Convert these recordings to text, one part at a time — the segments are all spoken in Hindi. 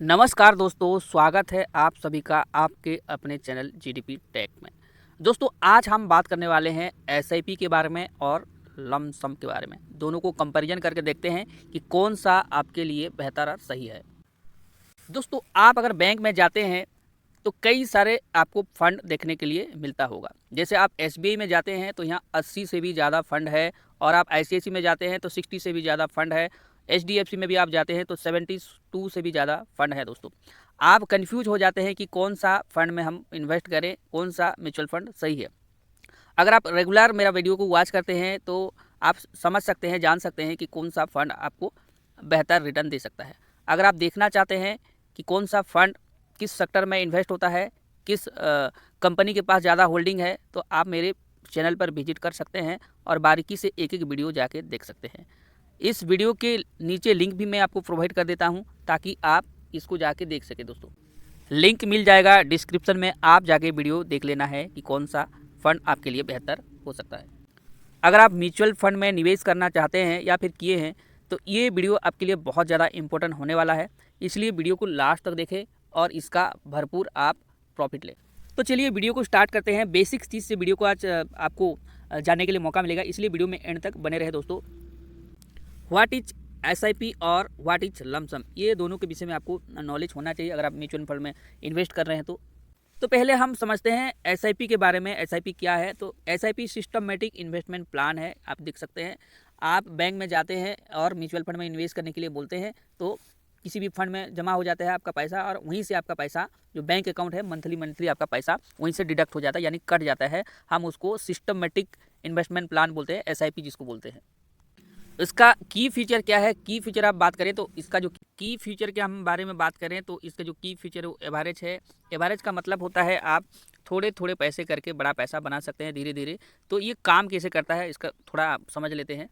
नमस्कार दोस्तों, स्वागत है आप सभी का आपके अपने चैनल जीडीपी टेक में। दोस्तों, आज हम बात करने वाले हैं एसआईपी के बारे में और लम सम के बारे में। दोनों को कंपैरिजन करके देखते हैं कि कौन सा आपके लिए बेहतर और सही है। दोस्तों, आप अगर बैंक में जाते हैं तो कई सारे आपको फंड देखने के लिए मिलता होगा। जैसे आप एसबीआई में जाते हैं तो यहाँ 80 से भी ज़्यादा फंड है, और आप आईसीआईसी में जाते हैं तो 60 से भी ज़्यादा फंड है। एचडीएफसी में भी आप जाते हैं तो 72 से भी ज़्यादा फंड है। दोस्तों, आप कंफ्यूज हो जाते हैं कि कौन सा फंड में हम इन्वेस्ट करें, कौन सा म्यूचुअल फंड सही है। अगर आप रेगुलर मेरा वीडियो को वॉच करते हैं तो आप समझ सकते हैं, जान सकते हैं कि कौन सा फंड आपको बेहतर रिटर्न दे सकता है। अगर आप देखना चाहते हैं कि कौन सा फंड किस सेक्टर में इन्वेस्ट होता है, किस कंपनी के पास ज़्यादा होल्डिंग है, तो आप मेरे चैनल पर विजिट कर सकते हैं और बारीकी से एक एक वीडियो जाके देख सकते हैं। इस वीडियो के नीचे लिंक भी मैं आपको प्रोवाइड कर देता हूं ताकि आप इसको जाके देख सकें। दोस्तों, लिंक मिल जाएगा डिस्क्रिप्शन में, आप जाके वीडियो देख लेना है कि कौन सा फंड आपके लिए बेहतर हो सकता है। अगर आप म्यूचुअल फंड में निवेश करना चाहते हैं या फिर किए हैं तो ये वीडियो आपके लिए बहुत ज़्यादा इंपॉर्टेंट होने वाला है, इसलिए वीडियो को लास्ट तक देखें और इसका भरपूर आप प्रॉफिट लें। तो चलिए वीडियो को स्टार्ट करते हैं। बेसिक चीज़ से वीडियो को आज आपको जानने के लिए मौका मिलेगा, इसलिए वीडियो में एंड तक बने रहे। दोस्तों, व्हाट इज एसआईपी और व्हाट इज लमसम, ये दोनों के विषय में आपको नॉलेज होना चाहिए अगर आप म्यूचुअल फंड में इन्वेस्ट कर रहे हैं तो पहले हम समझते हैं एसआईपी के बारे में। एसआईपी क्या है? तो एसआईपी सिस्टमेटिक इन्वेस्टमेंट प्लान है। आप देख सकते हैं, आप बैंक में जाते हैं और म्यूचुअल फंड में इन्वेस्ट करने के लिए बोलते हैं तो किसी भी फंड में जमा हो जाता है आपका पैसा, और वहीं से आपका पैसा जो बैंक अकाउंट है मंथली आपका पैसा वहीं से डिडक्ट हो जाता है, यानी कट जाता है। हम उसको सिस्टमेटिक इन्वेस्टमेंट प्लान बोलते हैं, एसआईपी जिसको बोलते हैं। इसका की फीचर क्या है? की फीचर आप बात करें तो इसका जो की फीचर के हम बारे में बात करें तो इसका जो की फीचर है वो एवरेज है। एवरेज का मतलब होता है आप थोड़े थोड़े पैसे करके बड़ा पैसा बना सकते हैं धीरे धीरे। तो ये काम कैसे करता है इसका थोड़ा आप समझ लेते हैं।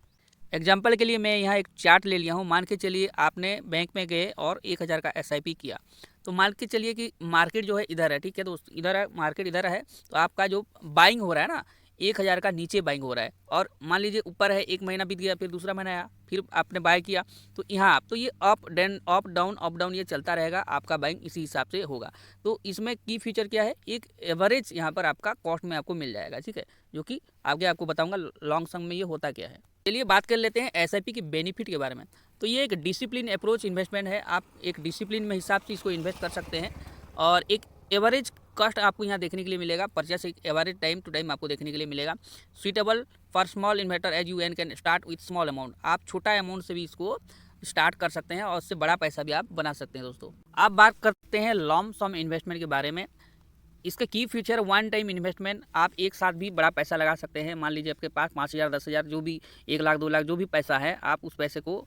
एग्जाम्पल के लिए मैं यहाँ एक चार्ट ले लिया हूँ। मान के चलिए आपने बैंक में गए और 1000 का एसआईपी किया, तो मान के चलिए कि मार्केट जो है इधर है, ठीक है दोस्त, इधर है मार्केट, इधर है, तो आपका जो बाइंग हो रहा है ना 1000 का नीचे बाइंग हो रहा है, और मान लीजिए ऊपर है, एक महीना बीत गया, फिर दूसरा महीना आया, फिर आपने बाय किया, तो यहाँ तो ये अप डाउन ये चलता रहेगा, आपका बाइंग इसी हिसाब से होगा। तो इसमें की फीचर क्या है? एक एवरेज यहाँ पर आपका कॉस्ट में आपको मिल जाएगा, ठीक है, जो कि आगे आपको बताऊंगा लॉन्ग टर्म में ये होता क्या है। चलिए बात कर लेते हैं एसआईपी के बेनिफिट के बारे में। तो ये एक डिसिप्लिन अप्रोच इन्वेस्टमेंट है। आप एक डिसिप्लिन में हिसाब से इसको इन्वेस्ट कर सकते हैं, और एक एवरेज कॉस्ट आपको यहाँ देखने के लिए मिलेगा। परचेस एक एवरेज टाइम टू टाइम आपको देखने के लिए मिलेगा। Suitable for small investor as you an can start with small amount. आप छोटा अमाउंट से भी इसको स्टार्ट कर सकते हैं और उससे बड़ा पैसा भी आप बना सकते हैं। दोस्तों, आप बात करते हैं लॉन्ग सम इन्वेस्टमेंट के बारे में। इसका की फीचर वन टाइम इन्वेस्टमेंट, आप एक साथ भी बड़ा पैसा लगा सकते हैं। मान लीजिए आपके पास 5000 10,000 जो भी 1 लाख 2 लाख जो भी पैसा है, आप उस पैसे को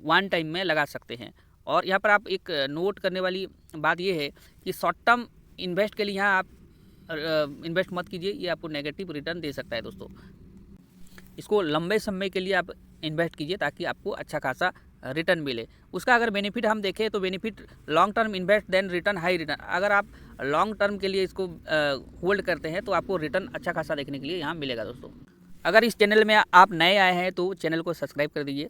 वन टाइम में लगा सकते हैं। और यहाँ पर आप एक नोट करने वाली बात यह है कि शॉर्ट टर्म इन्वेस्ट के लिए यहाँ आप इन्वेस्ट मत कीजिए, ये आपको नेगेटिव रिटर्न दे सकता है। दोस्तों, इसको लंबे समय के लिए आप इन्वेस्ट कीजिए ताकि आपको अच्छा खासा रिटर्न मिले। उसका अगर बेनिफिट हम देखें तो benefit long term invest then return high return. अगर आप लॉन्ग टर्म के लिए इसको होल्ड करते हैं तो आपको रिटर्न अच्छा खासा देखने के लिए यहाँ मिलेगा। दोस्तों, अगर इस चैनल में आप नए आए हैं तो चैनल को सब्सक्राइब कर दीजिए,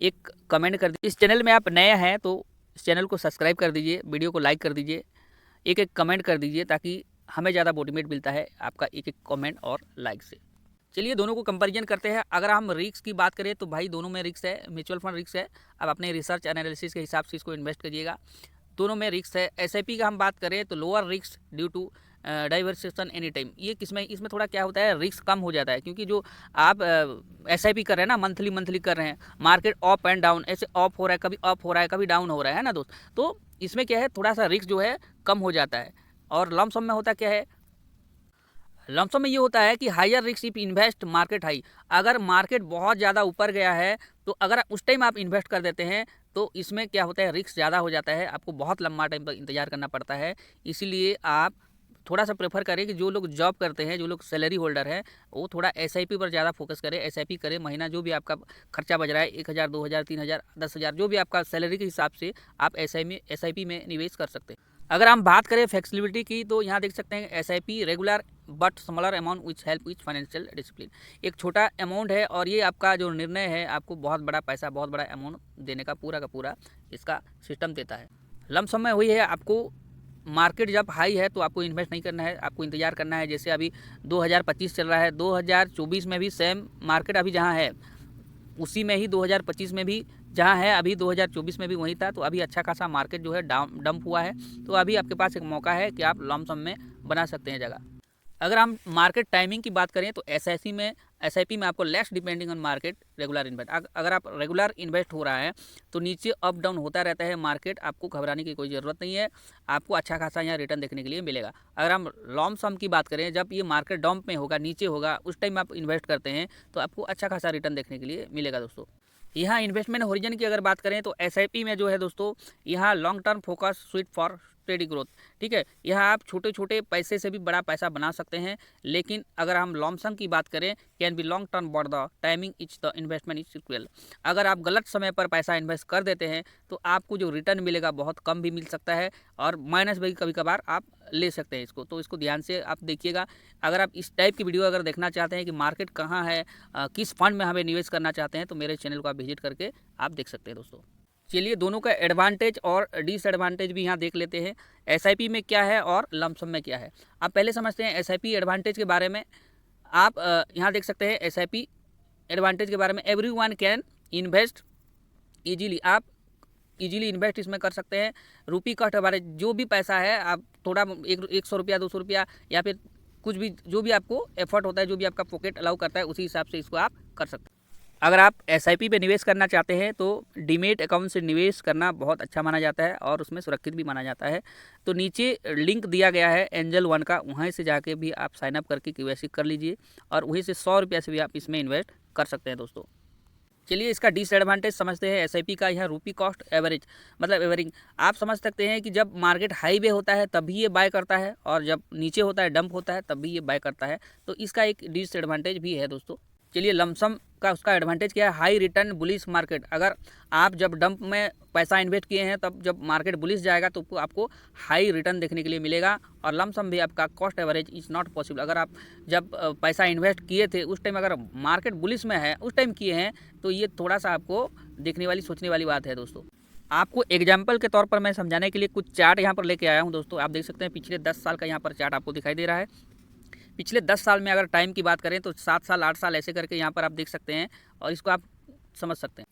एक कमेंट कर दीजिए। इस चैनल में आप नए हैं तो इस चैनल को सब्सक्राइब कर दीजिए, वीडियो को लाइक कर दीजिए, एक एक कमेंट कर दीजिए ताकि हमें ज़्यादा मोटिवेट मिलता है आपका एक एक कमेंट और लाइक से। चलिए दोनों को कंपैरिजन करते हैं। अगर हम रिस्क की बात करें तो भाई दोनों में रिस्क है। म्यूचुअल फंड रिस्क है, अब अपने रिसर्च एनालिसिस के हिसाब से इसको इन्वेस्ट करिएगा। दोनों में रिस्क है। एसआईपी का हम बात करें तो lower risk due to diversification any time. ये किसमें, इसमें थोड़ा क्या होता है, रिस्क कम हो जाता है, क्योंकि जो आप एसआईपी कर रहे हैं ना, मंथली कर रहे हैं, मार्केट अप एंड डाउन, ऐसे अप हो रहा है, कभी अप हो रहा है, कभी डाउन हो रहा है ना दोस्त, तो इसमें क्या है, थोड़ा सा रिस्क जो है कम हो जाता है। और लम सम में होता क्या है, लमसम में ये होता है कि higher risk if invest market high. अगर मार्केट बहुत ज़्यादा ऊपर गया है तो अगर उस टाइम आप इन्वेस्ट कर देते हैं तो इसमें क्या होता है, रिस्क ज़्यादा हो जाता है, आपको बहुत लंबा टाइम तक इंतजार करना पड़ता है। इसीलिए आप थोड़ा सा प्रेफर करें कि जो लोग जॉब करते हैं, जो लोग सैलरी होल्डर हैं, वो थोड़ा एसआईपी पर ज़्यादा फोकस करें। एसआईपी करें, महीना जो भी आपका खर्चा बज रहा है, 1000 2000 3000 10,000 जो भी आपका सैलरी के हिसाब से आप एसआईपी में निवेश कर सकते हैं। अगर हम बात करें फ्लेक्सिबिलिटी की तो यहाँ देख सकते हैं SIP regular but smaller amount which help with financial discipline. एक छोटा अमाउंट है और ये आपका जो निर्णय है आपको बहुत बड़ा पैसा, बहुत बड़ा अमाउंट देने का पूरा इसका सिस्टम देता है। लमसम में वही है, आपको मार्केट जब हाई है तो आपको इन्वेस्ट नहीं करना है, आपको इंतजार करना है। जैसे अभी 2025 चल रहा है, 2024 में भी सेम मार्केट अभी जहाँ है उसी में ही 2025 में भी जहाँ है अभी 2024 में भी वही था। तो अभी अच्छा खासा मार्केट जो है डंप हुआ है, तो अभी आपके पास एक मौका है कि आप लमसम में बना सकते हैं जगह। अगर हम मार्केट टाइमिंग की बात करें तो एसआईपी में आपको less depending on market regular invest, अगर आप रेगुलर इन्वेस्ट हो रहा है तो नीचे अप डाउन होता रहता है मार्केट, आपको घबराने की कोई ज़रूरत नहीं है, आपको अच्छा खासा यहाँ रिटर्न देखने के लिए मिलेगा। अगर हम लॉन्ग सम की बात करें, जब ये मार्केट डंप में होगा, नीचे होगा, उस टाइम आप इन्वेस्ट करते हैं तो आपको अच्छा खासा रिटर्न देखने के लिए मिलेगा दोस्तों। यहाँ इन्वेस्टमेंट होरिजन की अगर बात करें तो एसआईपी में जो है दोस्तों, यहाँ long term focus sweet for steady growth, ठीक है। यहाँ आप छोटे छोटे पैसे से भी बड़ा पैसा बना सकते हैं, लेकिन अगर हम लॉन्ग की बात करें, can be long term but the timing is the investment is equal. अगर आप गलत समय पर पैसा इन्वेस्ट कर देते हैं तो आपको जो रिटर्न मिलेगा बहुत कम भी मिल सकता है, और माइनस भी कभी कभार आप ले सकते हैं इसको। तो इसको ध्यान से आप देखिएगा। अगर आप इस टाइप की वीडियो अगर देखना चाहते हैं कि मार्केट कहाँ है, किस फंड में हमें निवेश करना चाहते हैं, तो मेरे चैनल को आप विजिट करके आप देख सकते हैं दोस्तों। चलिए दोनों का एडवांटेज और डिसएडवांटेज भी यहाँ देख लेते हैं, एसआईपी में क्या है और लमसम में क्या है। आप पहले समझते हैं एसआईपी एडवांटेज के बारे में। आप यहाँ देख सकते हैं एसआईपी एडवांटेज के बारे में, एवरीवन कैन इन्वेस्ट इजीली, आप इजीली इन्वेस्ट इसमें कर सकते हैं। रुपी कट हमारे जो भी पैसा है, आप थोड़ा 100 रुपया 200 रुपया या फिर कुछ भी, जो भी आपको एफर्ट होता है, जो भी आपका पॉकेट अलाउ करता है, उसी हिसाब से इसको आप कर सकते हैं। अगर आप एसआईपी पे निवेश करना चाहते हैं तो डीमेट अकाउंट से निवेश करना बहुत अच्छा माना जाता है और उसमें सुरक्षित भी माना जाता है। तो नीचे लिंक दिया गया है एंजल वन का, वहीं से जाके भी आप साइन अप करके केवाईसी कर लीजिए और वहीं से 100 रुपया से भी आप इसमें इन्वेस्ट कर सकते हैं दोस्तों। चलिए इसका डिसएडवांटेज समझते हैं एसआईपी का। यह रुपी कॉस्ट एवरेज मतलब एवरिंग, आप समझ सकते हैं कि जब मार्केट हाई वे होता है तभी ये बाय करता है, और जब नीचे होता है, डंप होता है, तब भी ये बाय करता है। तो इसका एक डिसएडवांटेज भी है दोस्तों। चलिए लमसम का उसका एडवांटेज क्या है, हाई रिटर्न बुलिश मार्केट। अगर आप जब डंप में पैसा इन्वेस्ट किए हैं, तब जब मार्केट बुलिश जाएगा तो आपको हाई रिटर्न देखने के लिए मिलेगा। और लमसम भी आपका cost average is not possible. अगर आप जब पैसा इन्वेस्ट किए थे उस टाइम अगर मार्केट बुलिश में है, उस टाइम किए हैं, तो ये थोड़ा सा आपको देखने वाली सोचने वाली बात है दोस्तों। आपको एग्जाम्पल के तौर पर मैं समझाने के लिए कुछ चार्ट यहाँ पर लेके आया हूँ दोस्तों। आप देख सकते हैं पिछले 10 साल का यहाँ पर चार्ट आपको दिखाई दे रहा है। पिछले 10 साल में अगर टाइम की बात करें तो 7 साल 8 साल ऐसे करके यहाँ पर आप देख सकते हैं, और इसको आप समझ सकते हैं।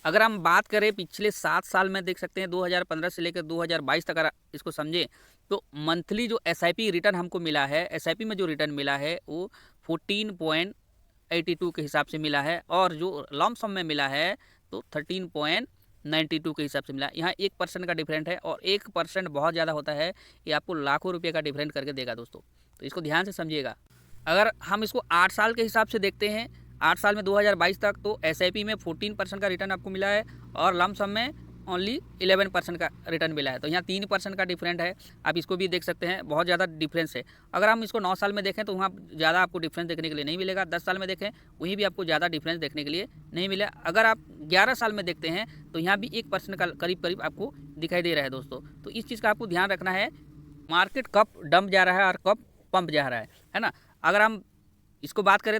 अगर हम बात करें पिछले 7 साल में, देख सकते हैं 2015 से लेकर 2022 तक अगर इसको समझें, तो मंथली जो एसआईपी रिटर्न हमको मिला है, एसआईपी में जो रिटर्न मिला है वो 14.82 के हिसाब से मिला है, और जो लमसम में मिला है तो 13.92 के हिसाब से मिला। यहाँ 1% का डिफरेंट है, और 1% बहुत ज़्यादा होता है, ये आपको लाखों रुपये का डिफरेंट करके देगा दोस्तों। तो इसको ध्यान से समझिएगा। अगर हम इसको 8 साल के हिसाब से देखते हैं, 8 साल में 2022 तक, तो एसआईपी में 14% का रिटर्न आपको मिला है, और लमसम में ओनली 11% का रिटर्न मिला है। तो यहाँ 3% का डिफरेंट है, आप इसको भी देख सकते हैं, बहुत ज़्यादा डिफरेंस है। अगर हम इसको 9 साल में देखें तो वहाँ ज़्यादा आपको डिफरेंस देखने के लिए नहीं मिलेगा। 10 साल में देखें वहीं भी आपको ज़्यादा डिफरेंस देखने के लिए नहीं मिला। अगर आप 11 साल में देखते हैं तो यहाँ भी 1% का करीब आपको दिखाई दे रहा है दोस्तों। तो इस चीज़ का आपको ध्यान रखना है, मार्केट कब डंप जा रहा है और कब पंप जा रहा है ना। अगर हम इसको बात करें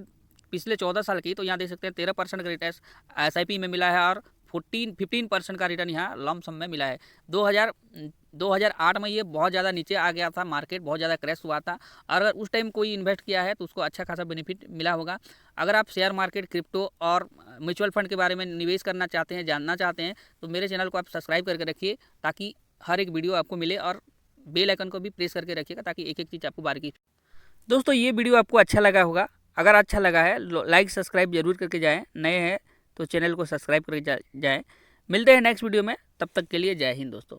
पिछले 14 साल की, तो यहाँ देख सकते हैं 13% का रिटर्न एसआईपी में मिला है, और 15% का रिटर्न यहाँ लमसम में मिला है। 2008 में ये बहुत ज़्यादा नीचे आ गया था, मार्केट बहुत ज़्यादा क्रैश हुआ था, और अगर उस टाइम कोई इन्वेस्ट किया है तो उसको अच्छा खासा बेनिफिट मिला होगा। अगर आप शेयर मार्केट, क्रिप्टो और म्यूचुअल फंड के बारे में निवेश करना चाहते हैं, जानना चाहते हैं, तो मेरे चैनल को आप सब्सक्राइब करके रखिए, ताकि हर एक वीडियो आपको मिले, और बेल आइकन को भी प्रेस करके रखिएगा ताकि एक एक चीज़ आपको बारीकी। दोस्तों ये वीडियो आपको अच्छा लगा होगा, अगर अच्छा लगा है लाइक सब्सक्राइब जरूर करके जाएं, नए हैं तो चैनल को सब्सक्राइब करके जाएं। मिलते हैं नेक्स्ट वीडियो में, तब तक के लिए जय हिंद दोस्तों।